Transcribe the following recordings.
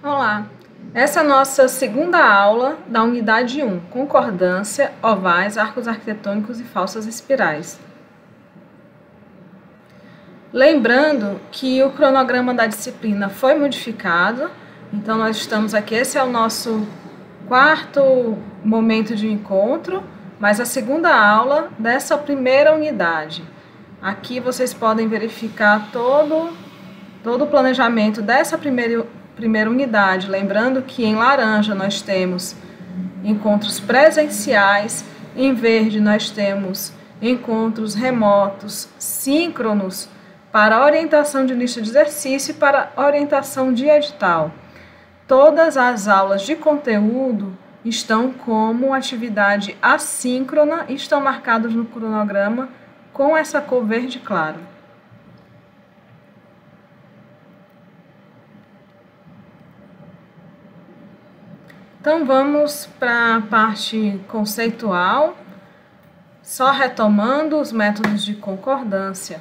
Olá, essa é a nossa segunda aula da unidade 1, concordância, ovais, arcos arquitetônicos e falsas espirais. Lembrando que o cronograma da disciplina foi modificado, então nós estamos aqui, esse é o nosso quarto momento de encontro, mas a segunda aula dessa primeira unidade. Aqui vocês podem verificar todo o planejamento dessa primeira unidade, lembrando que em laranja nós temos encontros presenciais, em verde nós temos encontros remotos, síncronos, para orientação de lista de exercício e para orientação de edital. Todas as aulas de conteúdo estão como atividade assíncrona e estão marcadas no cronograma com essa cor verde claro. Então, vamos para a parte conceitual, só retomando os métodos de concordância.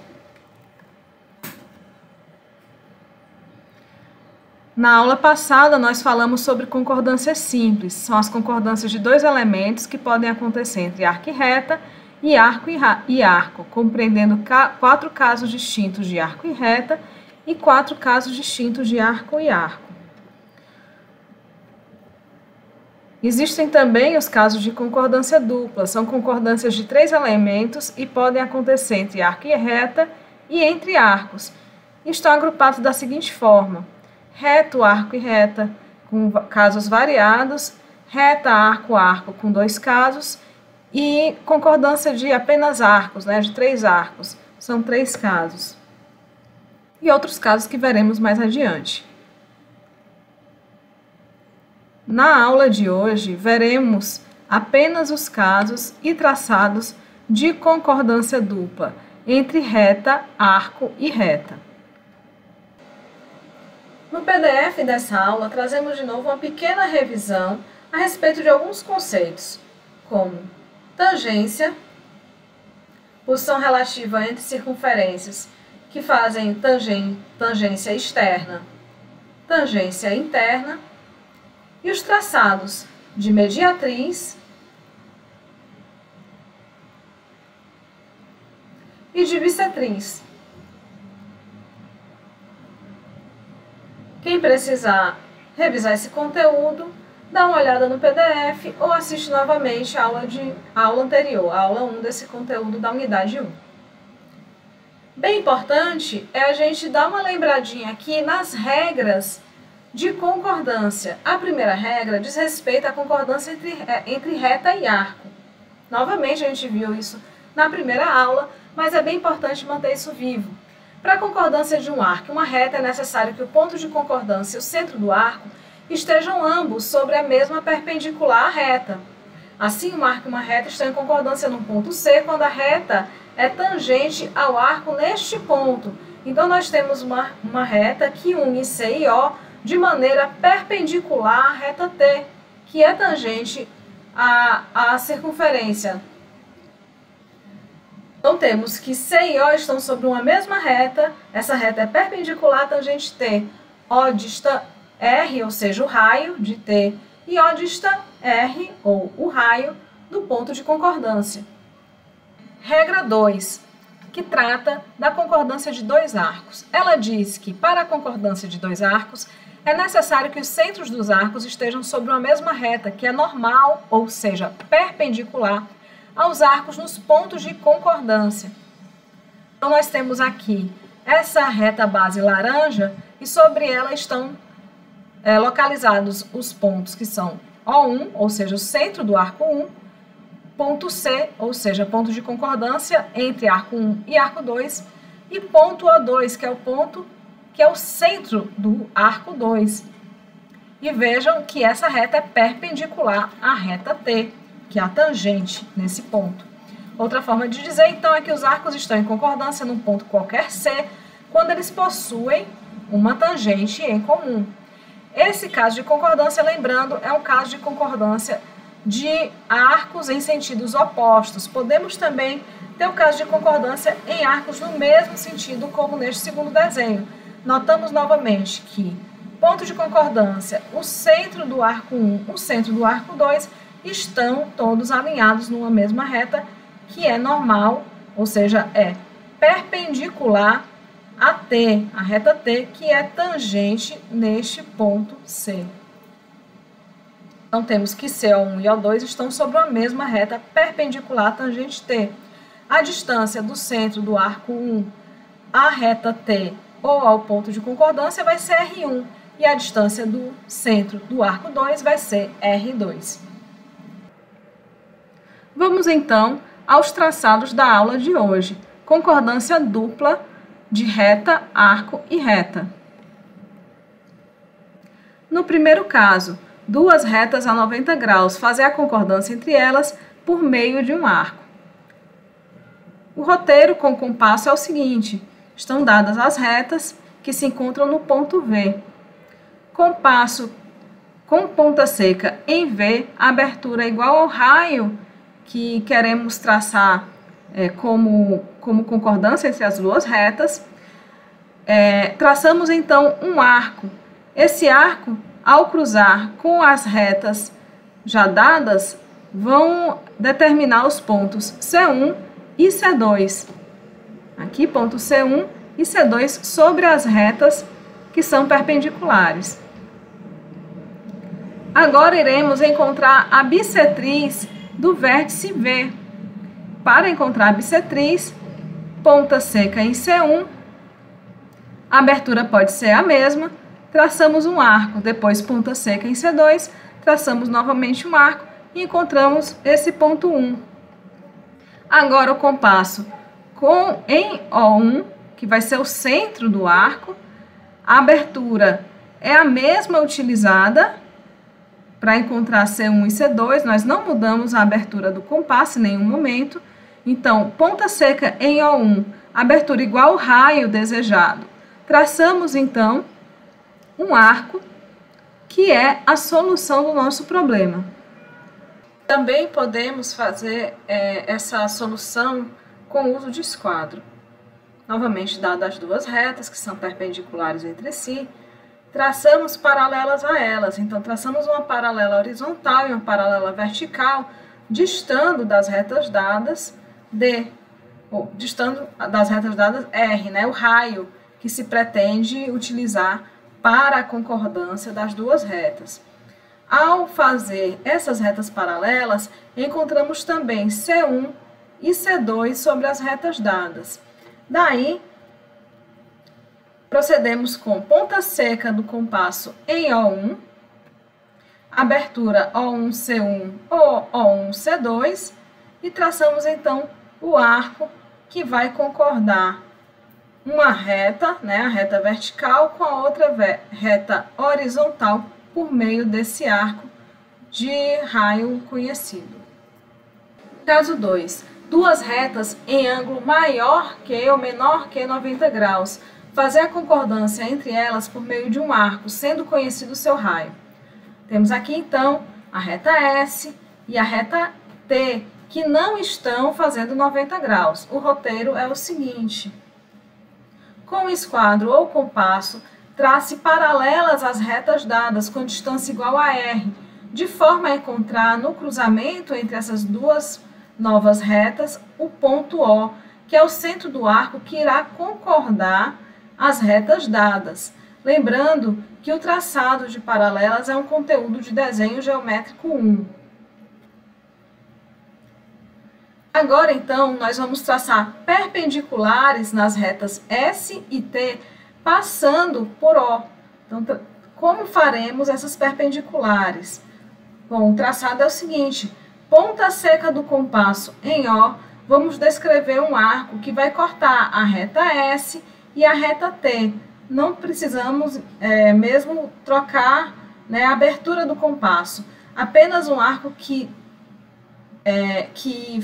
Na aula passada, nós falamos sobre concordâncias simples. São as concordâncias de dois elementos que podem acontecer entre arco e reta e arco e arco, compreendendo 4 casos distintos de arco e reta e 4 casos distintos de arco e arco. Existem também os casos de concordância dupla, são concordâncias de 3 elementos e podem acontecer entre arco e reta e entre arcos. Estão agrupados da seguinte forma: reto, arco e reta com casos variados, reta, arco, arco com 2 casos e concordância de apenas arcos, de 3 arcos, são 3 casos. E outros casos que veremos mais adiante. Na aula de hoje, veremos apenas os casos e traçados de concordância dupla entre reta, arco e reta. No PDF dessa aula, trazemos de novo uma pequena revisão a respeito de alguns conceitos, como tangência, posição relativa entre circunferências que fazem tangência externa, tangência interna, e os traçados de mediatriz e de bissetriz. Quem precisar revisar esse conteúdo, dá uma olhada no PDF ou assiste novamente a aula anterior, a aula 1 desse conteúdo da unidade 1. Bem importante é a gente dar uma lembradinha aqui nas regras de concordância. A primeira regra diz respeito à concordância entre reta e arco. Novamente, a gente viu isso na primeira aula, mas é bem importante manter isso vivo. Para a concordância de um arco e uma reta, é necessário que o ponto de concordância e o centro do arco estejam ambos sobre a mesma perpendicular à reta. Assim, um arco e uma reta estão em concordância no ponto C, quando a reta é tangente ao arco neste ponto. Então, nós temos uma reta que une C e O de maneira perpendicular à reta T, que é tangente à circunferência. Então, temos que C e O estão sobre uma mesma reta, essa reta é perpendicular à tangente T. O dista R, ou seja, o raio de T, e O dista R, ou o raio, do ponto de concordância. Regra 2, que trata da concordância de 2 arcos. Ela diz que, para a concordância de 2 arcos, é necessário que os centros dos arcos estejam sobre uma mesma reta, que é normal, ou seja, perpendicular, aos arcos nos pontos de concordância. Então, nós temos aqui essa reta base laranja e sobre ela estão localizados os pontos que são O1, ou seja, o centro do arco 1, ponto C, ou seja, ponto de concordância entre arco 1 e arco 2, e ponto O2, que é o ponto que é o centro do arco 2. E vejam que essa reta é perpendicular à reta T, que é a tangente nesse ponto. Outra forma de dizer, então, é que os arcos estão em concordância num ponto qualquer C, quando eles possuem uma tangente em comum. Esse caso de concordância, lembrando, é um caso de concordância de arcos em sentidos opostos. Podemos também ter o caso de concordância em arcos no mesmo sentido, como neste segundo desenho. Notamos novamente que Ponto de concordância, o centro do arco 1, o centro do arco 2 estão todos alinhados numa mesma reta, que é normal, ou seja, é perpendicular a T, a reta T, que é tangente neste ponto C. Então, temos que CO1 e O2 estão sobre a mesma reta perpendicular tangente T. A distância do centro do arco 1 à reta T ou ao ponto de concordância vai ser R1, e a distância do centro do arco 2 vai ser R2. Vamos então aos traçados da aula de hoje. Concordância dupla de reta, arco e reta. No primeiro caso, duas retas a 90 graus, fazer a concordância entre elas por meio de um arco. O roteiro com o compasso é o seguinte: estão dadas as retas que se encontram no ponto V. Compasso com ponta seca em V, a abertura é igual ao raio que queremos traçar como concordância entre as duas retas. Traçamos então um arco. Esse arco, ao cruzar com as retas já dadas, vão determinar os pontos C1 e C2. Aqui, ponto C1 e C2 sobre as retas que são perpendiculares. Agora iremos encontrar a bissetriz do vértice V. Para encontrar a bissetriz, ponta seca em C1, a abertura pode ser a mesma, traçamos um arco, depois ponta seca em C2, traçamos novamente um arco e encontramos esse ponto 1. Agora o compasso em O1, que vai ser o centro do arco, a abertura é a mesma utilizada para encontrar C1 e C2, nós não mudamos a abertura do compasso em nenhum momento. Então, ponta seca em O1, abertura igual ao raio desejado. Traçamos, então, um arco, que é a solução do nosso problema. Também podemos fazer essa solução com o uso de esquadro. Novamente, dadas as duas retas, que são perpendiculares entre si, traçamos paralelas a elas. Então, traçamos uma paralela horizontal e uma paralela vertical, distando das retas dadas distando das retas dadas R, né, o raio que se pretende utilizar para a concordância das duas retas. Ao fazer essas retas paralelas, encontramos também C1 e C2 sobre as retas dadas. Daí, procedemos com ponta seca do compasso em O1, abertura O1C1 ou O1C2 e traçamos então o arco que vai concordar uma reta, né, a reta vertical com a outra reta horizontal por meio desse arco de raio conhecido. Caso 2. Duas retas em ângulo maior que ou menor que 90 graus. Fazer a concordância entre elas por meio de um arco, sendo conhecido o seu raio. Temos aqui, então, a reta S e a reta T, que não estão fazendo 90 graus. O roteiro é o seguinte: com o esquadro ou compasso, trace paralelas às retas dadas com distância igual a R, de forma a encontrar no cruzamento entre essas duas novas retas o ponto O, que é o centro do arco que irá concordar as retas dadas. Lembrando que o traçado de paralelas é um conteúdo de desenho geométrico 1. Agora, então, nós vamos traçar perpendiculares nas retas S e T, passando por O. Então, como faremos essas perpendiculares? Bom, o traçado é o seguinte: ponta seca do compasso em O, vamos descrever um arco que vai cortar a reta S e a reta T. Não precisamos mesmo trocar, né, a abertura do compasso. Apenas um arco que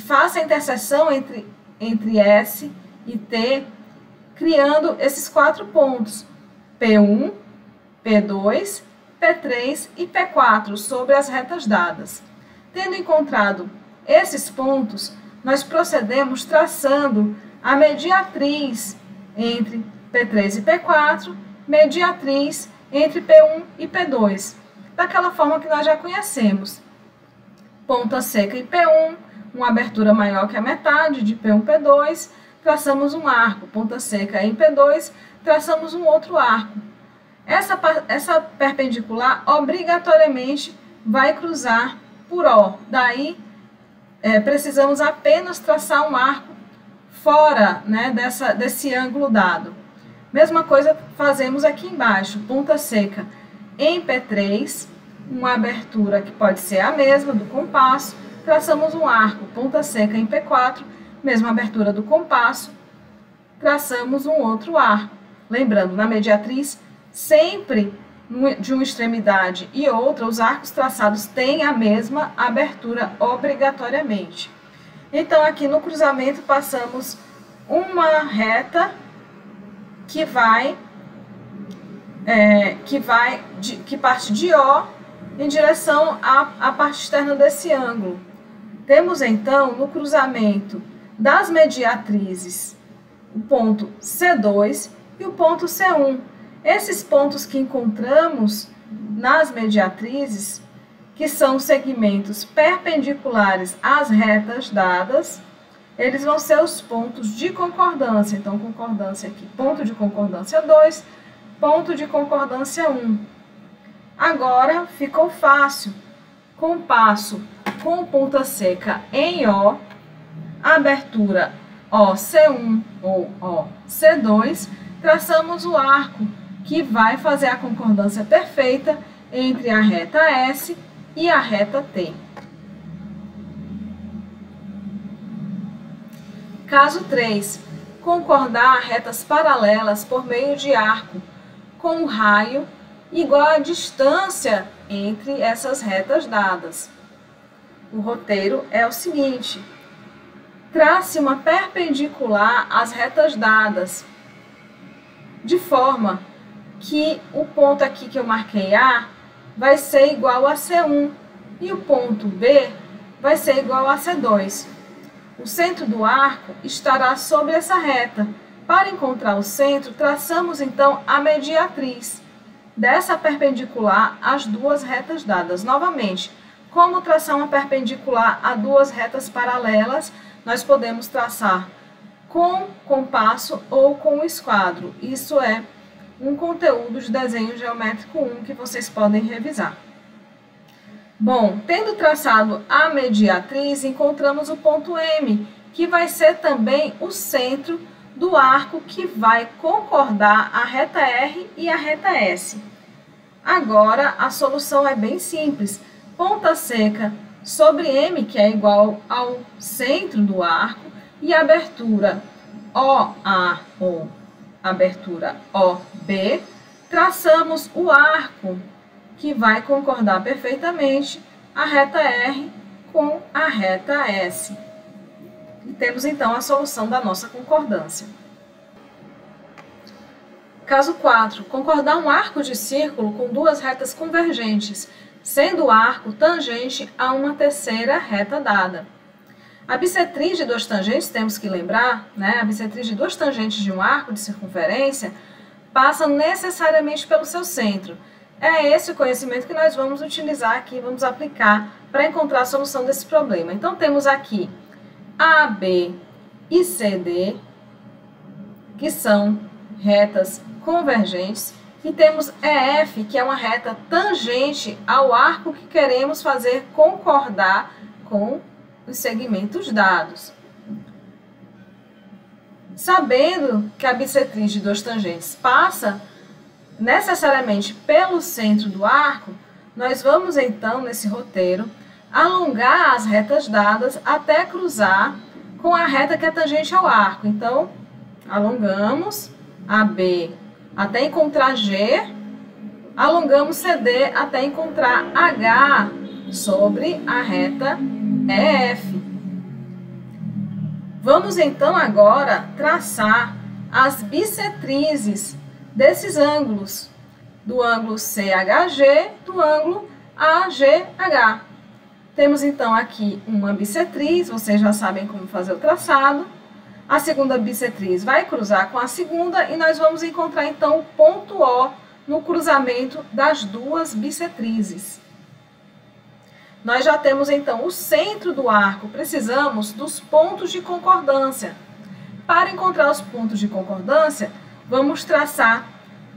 faça a interseção entre S e T, criando esses 4 pontos, P1, P2, P3 e P4, sobre as retas dadas. Tendo encontrado esses pontos, nós procedemos traçando a mediatriz entre P3 e P4, mediatriz entre P1 e P2, daquela forma que nós já conhecemos. Ponta seca em P1, uma abertura maior que a metade de P1, P2, traçamos um arco. Ponta seca em P2, traçamos um outro arco. Essa perpendicular obrigatoriamente vai cruzar por O. Daí, precisamos apenas traçar um arco fora, né, desse ângulo dado. Mesma coisa fazemos aqui embaixo. Ponta seca em P3, uma abertura que pode ser a mesma do compasso, traçamos um arco. Ponta seca em P4, mesma abertura do compasso, traçamos um outro arco. Lembrando, na mediatriz, sempre de uma extremidade e outra, os arcos traçados têm a mesma abertura obrigatoriamente. Então, aqui no cruzamento, passamos uma reta que parte de O em direção à parte externa desse ângulo. Temos, então, no cruzamento das mediatrizes, o ponto C2 e o ponto C1. Esses pontos que encontramos nas mediatrizes, que são segmentos perpendiculares às retas dadas, eles vão ser os pontos de concordância. Então, concordância aqui, ponto de concordância 2, ponto de concordância 1. Agora, ficou fácil. Compasso com ponta seca em O, abertura OC1 ou OC2, traçamos o arco que vai fazer a concordância perfeita entre a reta S e a reta T. Caso 3. Concordar retas paralelas por meio de arco com um raio igual à distância entre essas retas dadas. O roteiro é o seguinte: trace uma perpendicular às retas dadas, de forma que o ponto aqui que eu marquei A vai ser igual a C1 e o ponto B vai ser igual a C2. O centro do arco estará sobre essa reta. Para encontrar o centro, traçamos então a mediatriz dessa perpendicular às duas retas dadas. Novamente, como traçar uma perpendicular a duas retas paralelas? Nós podemos traçar com compasso ou com esquadro. Isso é um conteúdo de desenho geométrico 1 que vocês podem revisar. Bom, tendo traçado a mediatriz, encontramos o ponto M, que vai ser também o centro do arco que vai concordar a reta R e a reta S. Agora, a solução é bem simples. Ponta seca sobre M, que é igual ao centro do arco, e abertura OA ou abertura OB, traçamos o arco que vai concordar perfeitamente a reta R com a reta S. E temos então a solução da nossa concordância. Caso 4. Concordar um arco de círculo com duas retas convergentes, sendo o arco tangente a uma terceira reta dada. A bissetriz de duas tangentes, temos que lembrar, né? A bissetriz de duas tangentes de um arco de circunferência passa necessariamente pelo seu centro. É esse o conhecimento que nós vamos utilizar aqui, vamos aplicar para encontrar a solução desse problema. Então, temos aqui AB e CD, que são retas convergentes, e temos EF, que é uma reta tangente ao arco que queremos fazer concordar com os segmentos dados. Sabendo que a bissetriz de duas tangentes passa necessariamente pelo centro do arco, nós vamos então, nesse roteiro, alongar as retas dadas até cruzar com a reta que é tangente ao arco. Então, alongamos AB até encontrar G, alongamos CD até encontrar H sobre a reta EF. Vamos então agora traçar as bissetrizes desses ângulos, do ângulo CHG, do ângulo AGH. Temos então aqui uma bissetriz, vocês já sabem como fazer o traçado. A segunda bissetriz vai cruzar com a segunda e nós vamos encontrar então o ponto O no cruzamento das duas bissetrizes. Nós já temos então o centro do arco, precisamos dos pontos de concordância. Para encontrar os pontos de concordância, vamos traçar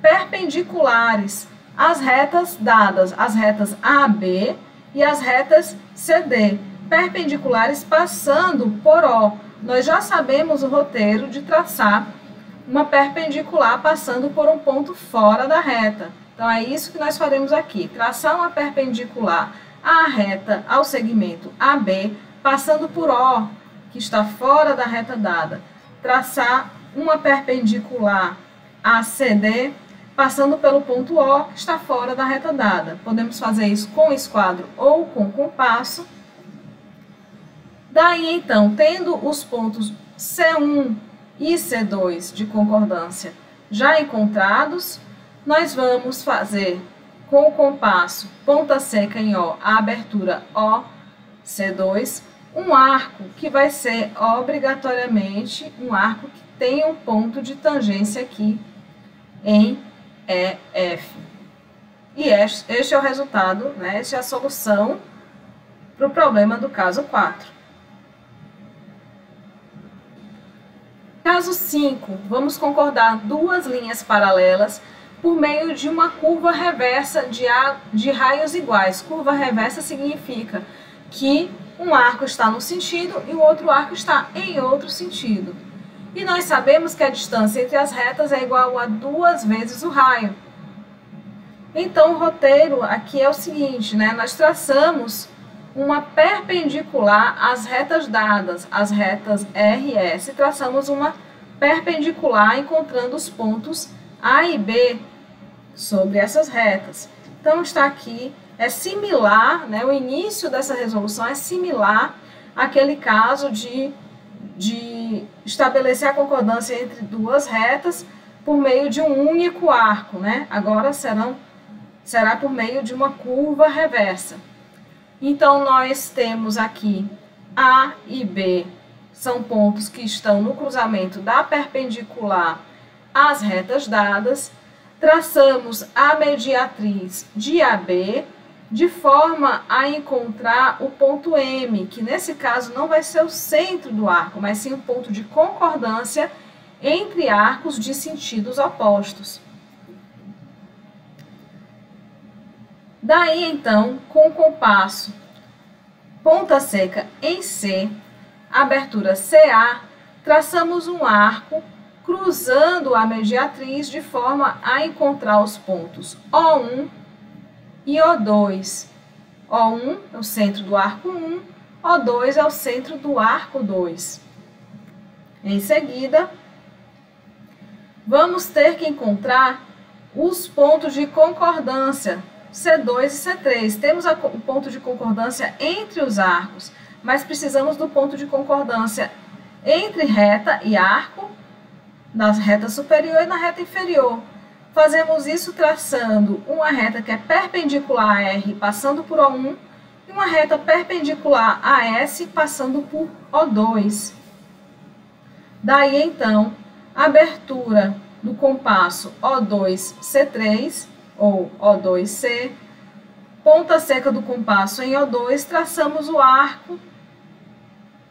perpendiculares às retas dadas, as retas AB e as retas CD, perpendiculares passando por O. Nós já sabemos o roteiro de traçar uma perpendicular passando por um ponto fora da reta. Então, é isso que nós faremos aqui, traçar uma perpendicular à reta, ao segmento AB, passando por O, que está fora da reta dada. Traçar uma perpendicular a CD, passando pelo ponto O, que está fora da reta dada. Podemos fazer isso com esquadro ou com compasso. Daí, então, tendo os pontos C1 e C2 de concordância já encontrados, nós vamos fazer com o compasso ponta seca em O, a abertura O, C2, um arco que vai ser obrigatoriamente um arco que tem um ponto de tangência aqui em EF. E este é o resultado, né? Esta é a solução para o problema do caso 4. Caso 5, vamos concordar duas linhas paralelas por meio de uma curva reversa de raios iguais. Curva reversa significa que um arco está no sentido e o outro arco está em outro sentido. E nós sabemos que a distância entre as retas é igual a 2 vezes o raio. Então, o roteiro aqui é o seguinte, né? Nós traçamos uma perpendicular às retas dadas, as retas R e S. Traçamos uma perpendicular encontrando os pontos A e B sobre essas retas. Então, está aqui, é similar, né? O início dessa resolução é similar àquele caso de estabelecer a concordância entre duas retas por meio de um único arco, né? Agora será por meio de uma curva reversa. Então, nós temos aqui A e B, são pontos que estão no cruzamento da perpendicular às retas dadas. Traçamos a mediatriz de AB, de forma a encontrar o ponto M, que nesse caso não vai ser o centro do arco, mas sim um ponto de concordância entre arcos de sentidos opostos. Daí, então, com o compasso ponta seca em C, abertura CA, traçamos um arco cruzando a mediatriz de forma a encontrar os pontos O1 e O2. O1 é o centro do arco 1, O2 é o centro do arco 2. Em seguida, vamos ter que encontrar os pontos de concordância C2 e C3. Temos o ponto de concordância entre os arcos, mas precisamos do ponto de concordância entre reta e arco, na reta superior e na reta inferior. Fazemos isso traçando uma reta que é perpendicular a R, passando por O1, e uma reta perpendicular a S, passando por O2. Daí, então, a abertura do compasso O2C3, ou O2C, ponta seca do compasso em O2, traçamos o arco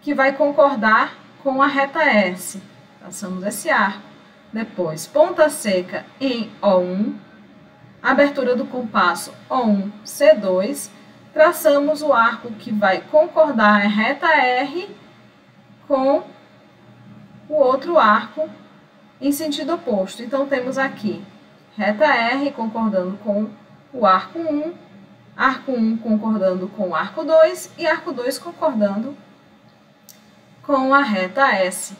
que vai concordar com a reta S. Traçamos esse arco. Depois, ponta seca em O1, abertura do compasso O1C2, traçamos o arco que vai concordar a reta R com o outro arco em sentido oposto. Então, temos aqui reta R concordando com o arco 1, arco 1 concordando com o arco 2 e arco 2 concordando com a reta S.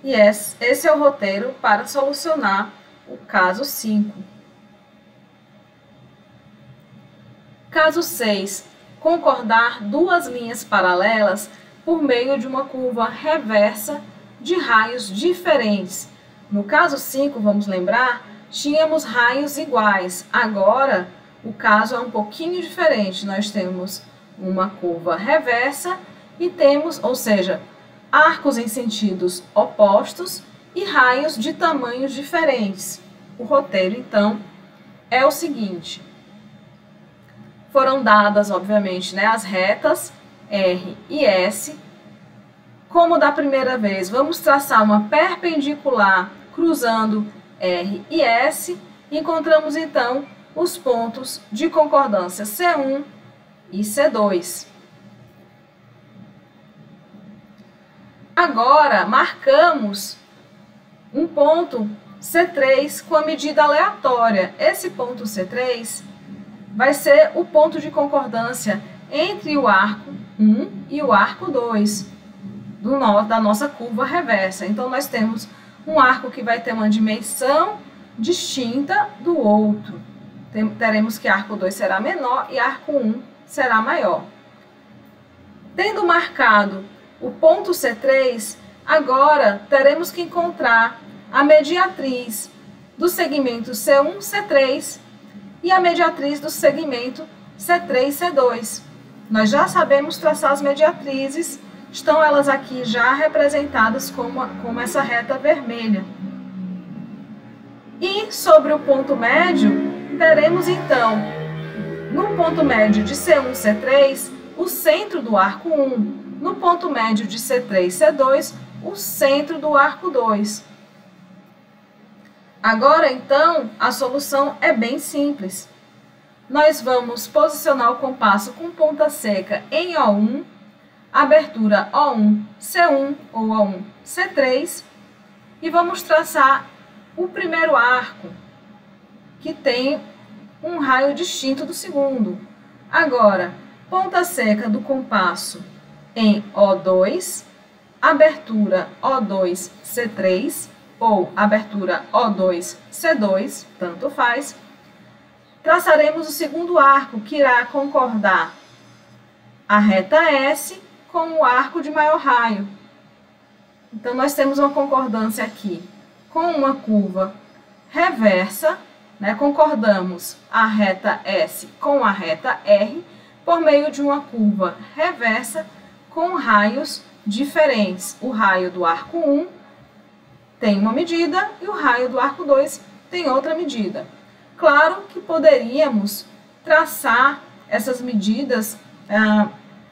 E esse é o roteiro para solucionar o caso 5. Caso 6. Concordar duas linhas paralelas por meio de uma curva reversa de raios diferentes. No caso 5, vamos lembrar, tínhamos raios iguais. Agora, o caso é um pouquinho diferente. Nós temos uma curva reversa e temos, ou seja, arcos em sentidos opostos e raios de tamanhos diferentes. O roteiro, então, é o seguinte. Foram dadas, obviamente, né, as retas R e S. Como da primeira vez, vamos traçar uma perpendicular cruzando R e S. Encontramos, então, os pontos de concordância C1 e C2. Agora, marcamos um ponto C3 com a medida aleatória. Esse ponto C3 vai ser o ponto de concordância entre o arco 1 e o arco 2 da nossa curva reversa. Então, nós temos um arco que vai ter uma dimensão distinta do outro. Teremos que arco 2 será menor e arco 1 será maior. Tendo marcado o ponto C3, agora teremos que encontrar a mediatriz do segmento C1, C3 e a mediatriz do segmento C3, C2. Nós já sabemos traçar as mediatrizes, estão elas aqui já representadas como essa reta vermelha. E sobre o ponto médio, teremos então, no ponto médio de C1, C3, o centro do arco 1. No ponto médio de C3, C2, o centro do arco 2. Agora, então, a solução é bem simples. Nós vamos posicionar o compasso com ponta seca em O1, abertura O1, C1 ou O1, C3, e vamos traçar o primeiro arco, que tem um raio distinto do segundo. Agora, ponta seca do compasso em O2, abertura O2, C3 ou abertura O2, C2, tanto faz. Traçaremos o segundo arco, que irá concordar a reta S com o arco de maior raio. Então, nós temos uma concordância aqui com uma curva reversa, né? Concordamos a reta S com a reta R por meio de uma curva reversa com raios diferentes. O raio do arco 1 tem uma medida e o raio do arco 2 tem outra medida. Claro que poderíamos traçar essas medidas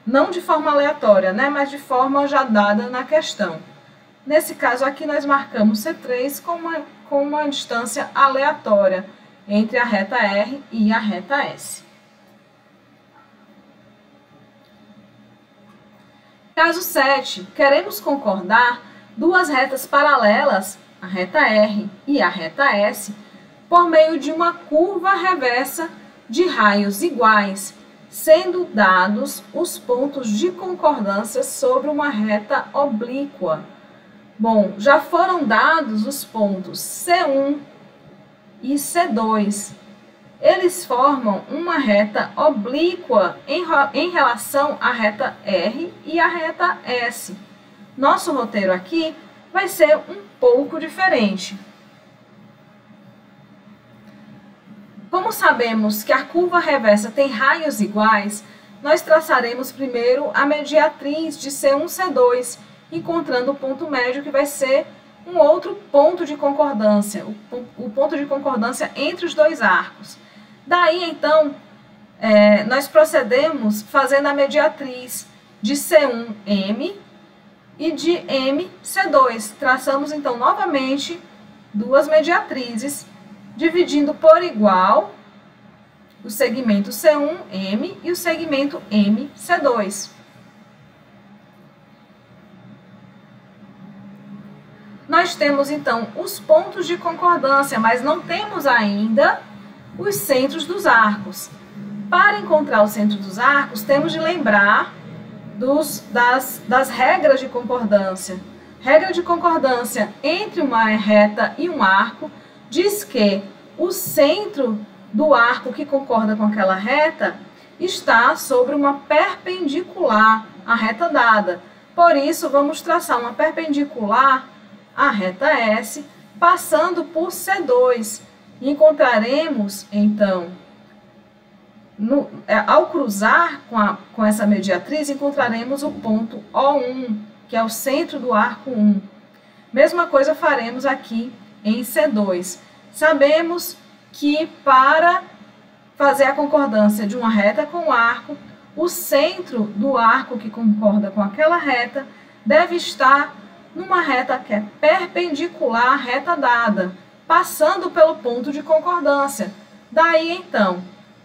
não de forma aleatória, né, mas de forma já dada na questão. Nesse caso aqui, nós marcamos C3 com uma distância aleatória entre a reta R e a reta S. Caso 7, queremos concordar duas retas paralelas, a reta R e a reta S, por meio de uma curva reversa de raios iguais, sendo dados os pontos de concordância sobre uma reta oblíqua. Bom, já foram dados os pontos C1 e C2. Eles formam uma reta oblíqua em relação à reta R e à reta S. Nosso roteiro aqui vai ser um pouco diferente. Como sabemos que a curva reversa tem raios iguais, nós traçaremos primeiro a mediatriz de C1, C2, encontrando o ponto médio, que vai ser um outro ponto de concordância, o ponto de concordância entre os dois arcos. Daí, então, nós procedemos fazendo a mediatriz de C1M e de MC2. Traçamos, então, novamente duas mediatrizes, dividindo por igual o segmento C1M e o segmento MC2. Nós temos, então, os pontos de concordância, mas não temos ainda os centros dos arcos. Para encontrar o centro dos arcos, temos de lembrar das regras de concordância. Regra de concordância entre uma reta e um arco diz que o centro do arco que concorda com aquela reta está sobre uma perpendicular à reta dada. Por isso, vamos traçar uma perpendicular à reta S, passando por C2. Encontraremos, então, ao cruzar com essa mediatriz, encontraremos o ponto O1, que é o centro do arco 1. Mesma coisa faremos aqui em C2. Sabemos que para fazer a concordância de uma reta com o arco, o centro do arco que concorda com aquela reta deve estar numa reta que é perpendicular à reta dada, passando pelo ponto de concordância. Daí, então,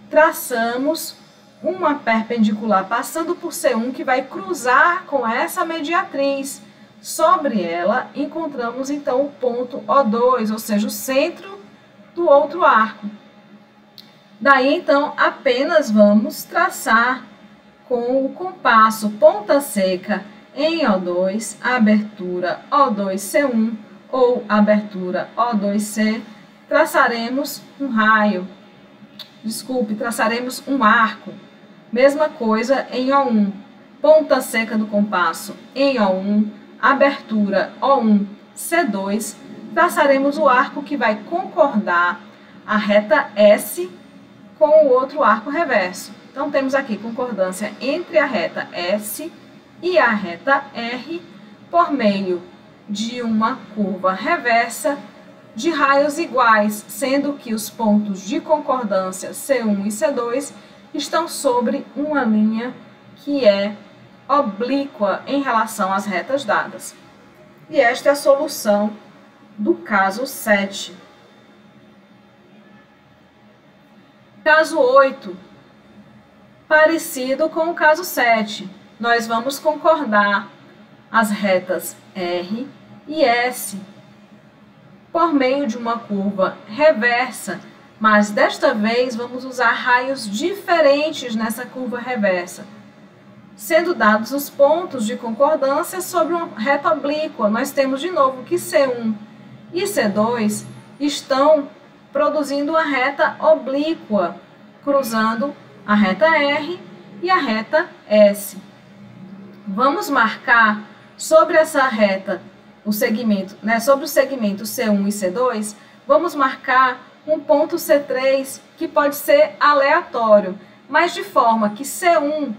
traçamos uma perpendicular passando por C1 que vai cruzar com essa mediatriz. Sobre ela, encontramos, então, o ponto O2, ou seja, o centro do outro arco. Daí, então, apenas vamos traçar com o compasso ponta seca em O2, abertura O2C1 ou abertura O2C, traçaremos um raio. Traçaremos um arco. Mesma coisa em O1, ponta seca do compasso em O1, abertura O1, C2, traçaremos o arco que vai concordar a reta S com o outro arco reverso. Então, temos aqui concordância entre a reta S e a reta R por meio de uma curva reversa de raios iguais, sendo que os pontos de concordância C1 e C2 estão sobre uma linha que é oblíqua em relação às retas dadas. E esta é a solução do caso 7. Caso 8, parecido com o caso 7, nós vamos concordar as retas R e S por meio de uma curva reversa, mas desta vez vamos usar raios diferentes nessa curva reversa, sendo dados os pontos de concordância sobre uma reta oblíqua. Nós temos de novo que C1 e C2 estão produzindo uma reta oblíqua, cruzando a reta R e a reta S. Vamos marcar sobre essa reta o segmento, sobre o segmento C1 e C2, vamos marcar um ponto C3 que pode ser aleatório, mas de forma que C1,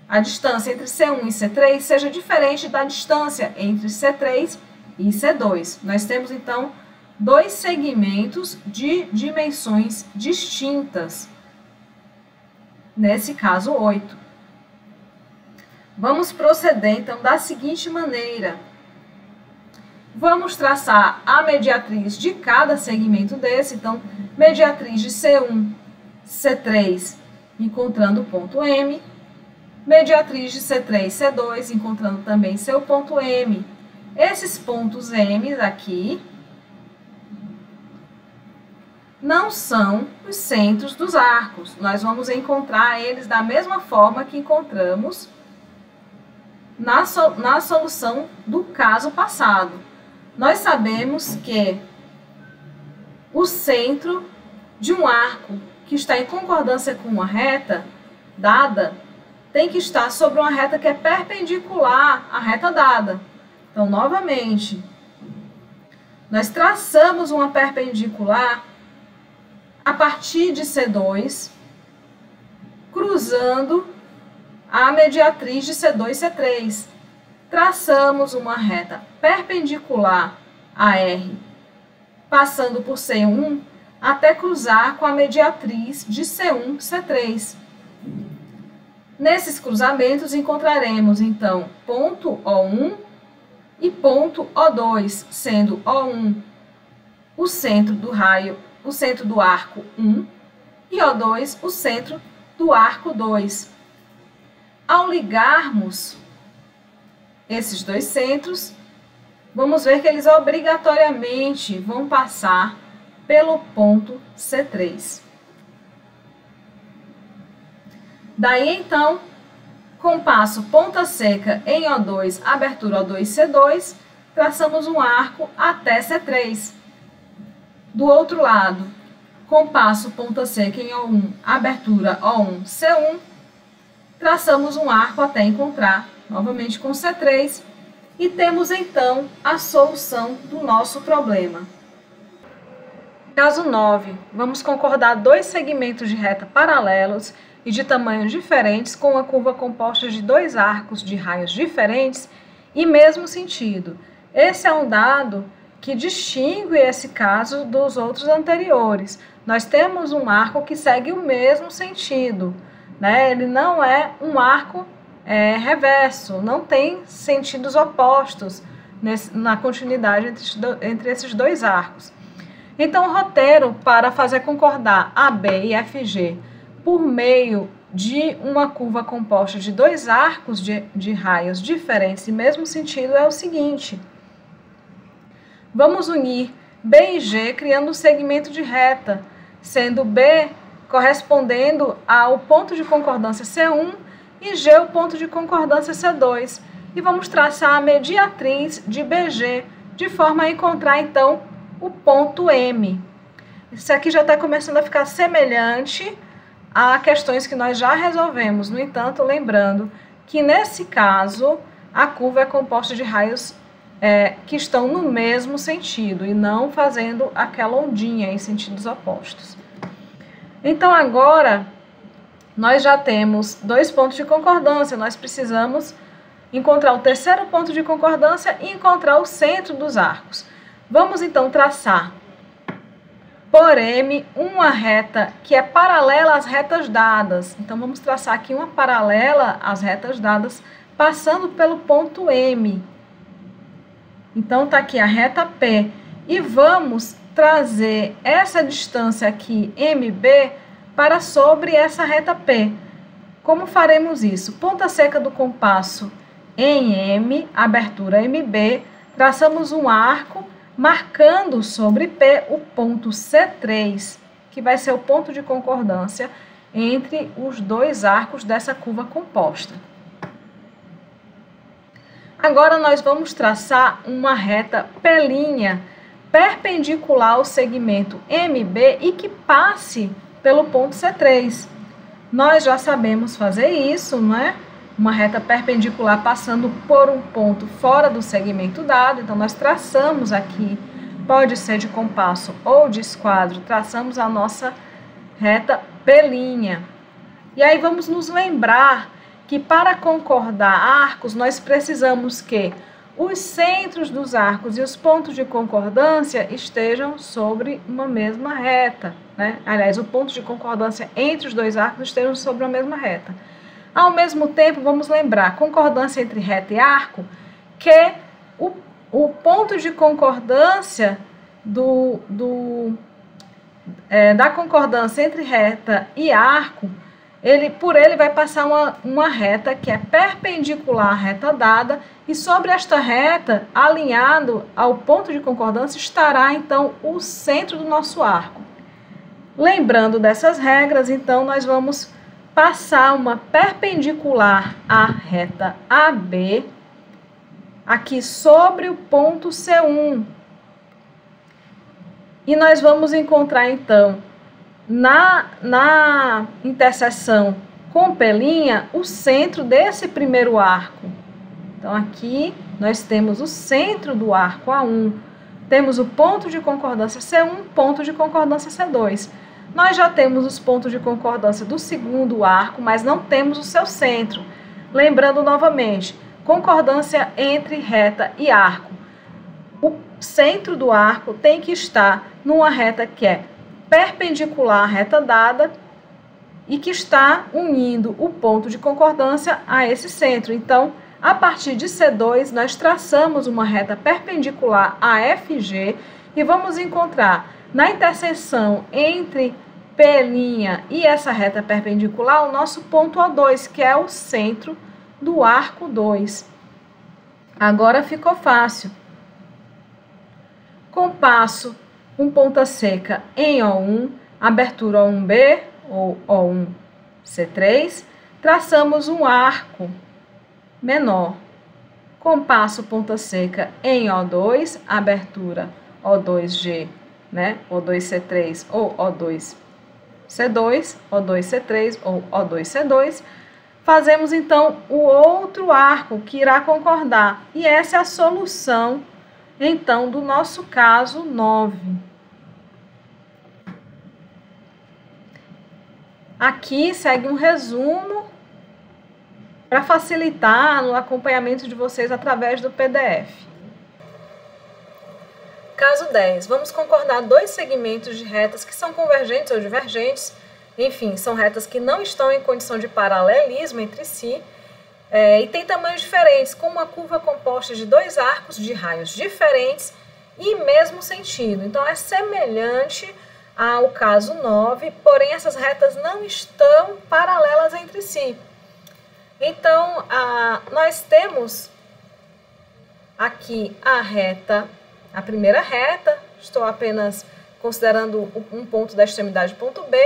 a distância entre C1 e C3 seja diferente da distância entre C3 e C2. Nós temos então dois segmentos de dimensões distintas. Nesse caso 8. Vamos proceder então da seguinte maneira. Vamos traçar a mediatriz de cada segmento desse. Então, mediatriz de C1, C3, encontrando o ponto M. Mediatriz de C3, C2, encontrando também seu ponto M. Esses pontos M aqui não são os centros dos arcos. Nós vamos encontrar eles da mesma forma que encontramos na solução do caso passado. Nós sabemos que o centro de um arco que está em concordância com uma reta dada tem que estar sobre uma reta que é perpendicular à reta dada. Então, novamente, nós traçamos uma perpendicular a partir de C2, cruzando a mediatriz de C2 e C3. Traçamos uma reta perpendicular a R, passando por C1, até cruzar com a mediatriz de C1 e C3. Nesses cruzamentos, encontraremos, então, ponto O1 e ponto O2, sendo O1 o centro do raio, o centro do arco 1, e O2 o centro do arco 2. Ao ligarmos esses dois centros, vamos ver que eles obrigatoriamente vão passar pelo ponto C3. Daí, então, compasso ponta seca em O2, abertura O2C2, traçamos um arco até C3. Do outro lado, compasso ponta seca em O1, abertura O1C1, traçamos um arco até encontrar, novamente com C3, e temos então a solução do nosso problema. Caso 9, vamos concordar dois segmentos de reta paralelos e de tamanhos diferentes com uma curva composta de dois arcos de raios diferentes e mesmo sentido. Esse é um dado que distingue esse caso dos outros anteriores. Nós temos um arco que segue o mesmo sentido, né? Ele não é um arco reverso, não tem sentidos opostos na continuidade entre esses dois arcos. Então, o roteiro para fazer concordar AB e FG por meio de uma curva composta de dois arcos de raios diferentes e mesmo sentido é o seguinte: vamos unir B e G criando um segmento de reta, sendo B correspondendo ao ponto de concordância C1 e G o ponto de concordância C2. E vamos traçar a mediatriz de BG, de forma a encontrar, então, o ponto M. Isso aqui já está começando a ficar semelhante a questões que nós já resolvemos. No entanto, lembrando que, nesse caso, a curva é composta de raios que estão no mesmo sentido e não fazendo aquela ondinha em sentidos opostos. Então, agora, nós já temos dois pontos de concordância, nós precisamos encontrar o terceiro ponto de concordância e encontrar o centro dos arcos. Vamos, então, traçar por M uma reta que é paralela às retas dadas. Então, vamos traçar aqui uma paralela às retas dadas, passando pelo ponto M. Então, está aqui a reta P. E vamos trazer essa distância aqui, MB, para sobre essa reta P. Como faremos isso? Ponta seca do compasso em M, abertura MB, traçamos um arco, marcando sobre P o ponto C3, que vai ser o ponto de concordância entre os dois arcos dessa curva composta. Agora, nós vamos traçar uma reta P' perpendicular ao segmento MB e que passe pelo ponto C3. Nós já sabemos fazer isso, não é? Uma reta perpendicular passando por um ponto fora do segmento dado. Então, nós traçamos aqui, pode ser de compasso ou de esquadro, traçamos a nossa reta P'. E aí, vamos nos lembrar que para concordar arcos, nós precisamos que os centros dos arcos e os pontos de concordância estejam sobre uma mesma reta, né? Aliás, o ponto de concordância entre os dois arcos estejam sobre a mesma reta. Ao mesmo tempo, vamos lembrar, concordância entre reta e arco, que o ponto de concordância da concordância entre reta e arco, por ele vai passar uma reta que é perpendicular à reta dada, e sobre esta reta, alinhado ao ponto de concordância, estará então o centro do nosso arco. Lembrando dessas regras, então, nós vamos passar uma perpendicular à reta AB, aqui sobre o ponto C1. E nós vamos encontrar, então, na interseção com P', o centro desse primeiro arco. Então, aqui nós temos o centro do arco A1, temos o ponto de concordância C1, ponto de concordância C2. Nós já temos os pontos de concordância do segundo arco, mas não temos o seu centro. Lembrando novamente, concordância entre reta e arco. O centro do arco tem que estar numa reta que é perpendicular à reta dada e que está unindo o ponto de concordância a esse centro. Então, a partir de C2, nós traçamos uma reta perpendicular a FG e vamos encontrar na interseção entre P' e essa reta perpendicular o nosso ponto O2, que é o centro do arco 2. Agora ficou fácil. Compasso, um ponta seca em O1, abertura O1B ou O1C3, traçamos um arco menor. Compasso ponta seca em O2, abertura O2G, né? O2C3 ou O2C2, O2C3 ou O2C2. Fazemos então o outro arco que irá concordar. E essa é a solução, então, do nosso caso 9. Aqui segue um resumo para facilitar no acompanhamento de vocês através do PDF. Caso 10, vamos concordar dois segmentos de retas que são convergentes ou divergentes, enfim, são retas que não estão em condição de paralelismo entre si, e têm tamanhos diferentes, com uma curva composta de dois arcos de raios diferentes e mesmo sentido. Então, é semelhante ao caso 9, porém essas retas não estão paralelas entre si. Então, nós temos aqui a primeira reta, estou apenas considerando um ponto da extremidade ponto B,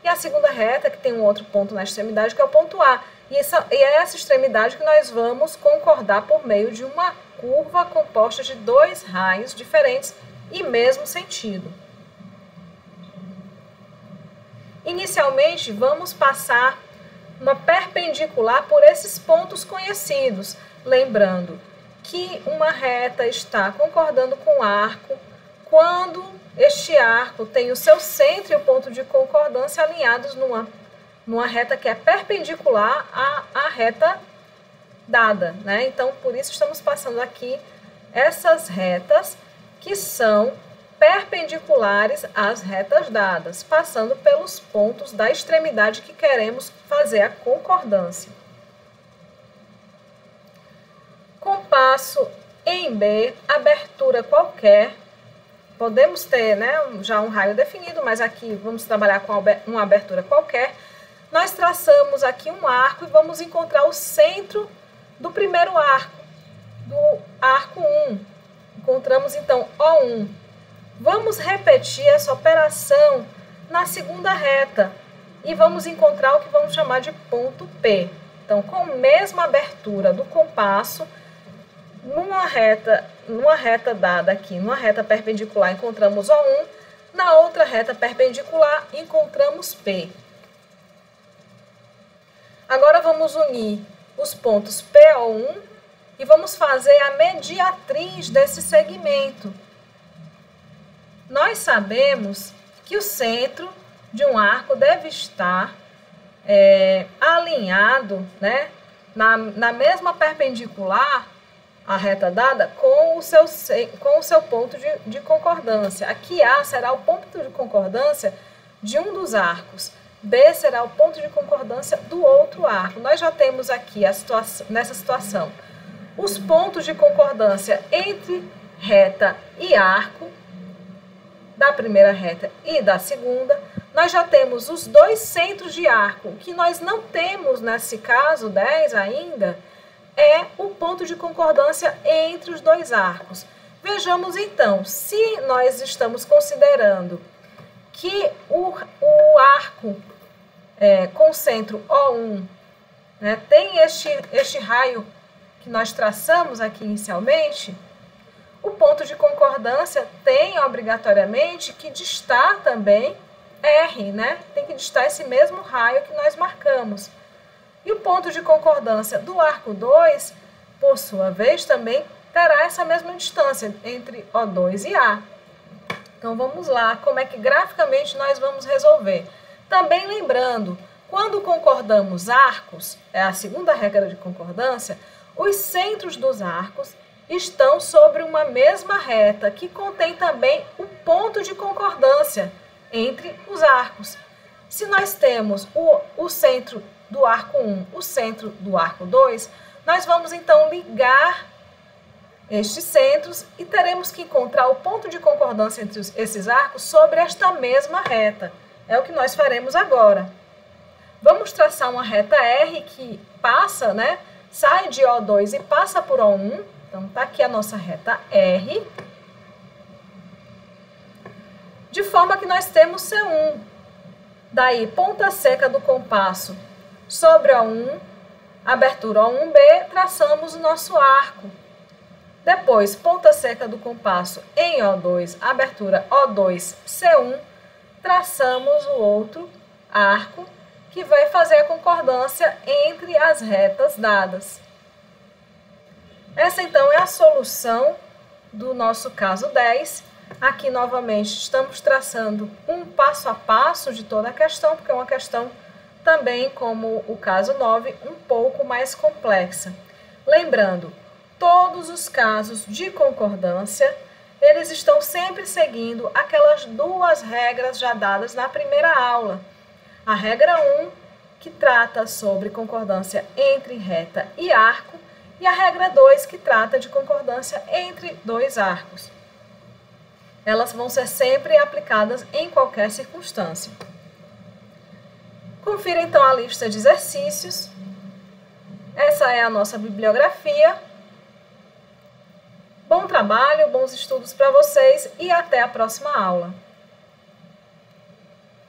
e a segunda reta, que tem um outro ponto na extremidade, que é o ponto A. E é essa extremidade que nós vamos concordar por meio de uma curva composta de dois raios diferentes e mesmo sentido. Inicialmente, vamos passar uma perpendicular por esses pontos conhecidos, lembrando que uma reta está concordando com o arco quando este arco tem o seu centro e o ponto de concordância alinhados numa reta que é perpendicular à reta dada, né? Então, por isso estamos passando aqui essas retas que são perpendiculares às retas dadas, passando pelos pontos da extremidade que queremos fazer a concordância. Compasso em B, abertura qualquer, podemos ter, né, já um raio definido, mas aqui vamos trabalhar com uma abertura qualquer. Nós traçamos aqui um arco e vamos encontrar o centro do primeiro arco, do arco 1. Encontramos então O1. Vamos repetir essa operação na segunda reta e vamos encontrar o que vamos chamar de ponto P. Então, com a mesma abertura do compasso, numa reta dada aqui, numa reta perpendicular, encontramos O1, na outra reta perpendicular, encontramos P. Agora vamos unir os pontos PO1 e vamos fazer a mediatriz desse segmento. Nós sabemos que o centro de um arco deve estar alinhado, né, na mesma perpendicular à reta dada com o seu ponto de concordância. Aqui A será o ponto de concordância de um dos arcos. B será o ponto de concordância do outro arco. Nós já temos aqui nessa situação os pontos de concordância entre reta e arco, da primeira reta e da segunda. Nós já temos os dois centros de arco. O que nós não temos nesse caso 10 ainda é o ponto de concordância entre os dois arcos. Vejamos então, se nós estamos considerando que o arco com centro O1, né, tem este raio que nós traçamos aqui inicialmente, o ponto de concordância tem obrigatoriamente que distar também R, né? Tem que distar esse mesmo raio que nós marcamos. E o ponto de concordância do arco 2, por sua vez, também terá essa mesma distância entre O2 e A. Então, vamos lá, como é que graficamente nós vamos resolver. Também lembrando, quando concordamos arcos, é a segunda regra de concordância, os centros dos arcos estão sobre uma mesma reta, que contém também o ponto de concordância entre os arcos. Se nós temos o centro do arco 1, o centro do arco 2, nós vamos então ligar estes centros e teremos que encontrar o ponto de concordância entre esses arcos sobre esta mesma reta. É o que nós faremos agora. Vamos traçar uma reta R que passa, né, sai de O2 e passa por O1. Então, está aqui a nossa reta R. De forma que nós temos C1. Daí, ponta seca do compasso sobre O1, abertura O1B, traçamos o nosso arco. Depois, ponta seca do compasso em O2, abertura O2C1, traçamos o outro arco que vai fazer a concordância entre as retas dadas. Essa, então, é a solução do nosso caso 10. Aqui, novamente, estamos traçando um passo a passo de toda a questão, porque é uma questão também, como o caso 9, um pouco mais complexa. Lembrando, todos os casos de concordância eles estão sempre seguindo aquelas duas regras já dadas na primeira aula. A regra 1, que trata sobre concordância entre reta e arco, e a regra 2, que trata de concordância entre dois arcos. Elas vão ser sempre aplicadas em qualquer circunstância. Confira então a lista de exercícios. Essa é a nossa bibliografia. Bom trabalho, bons estudos para vocês e até a próxima aula.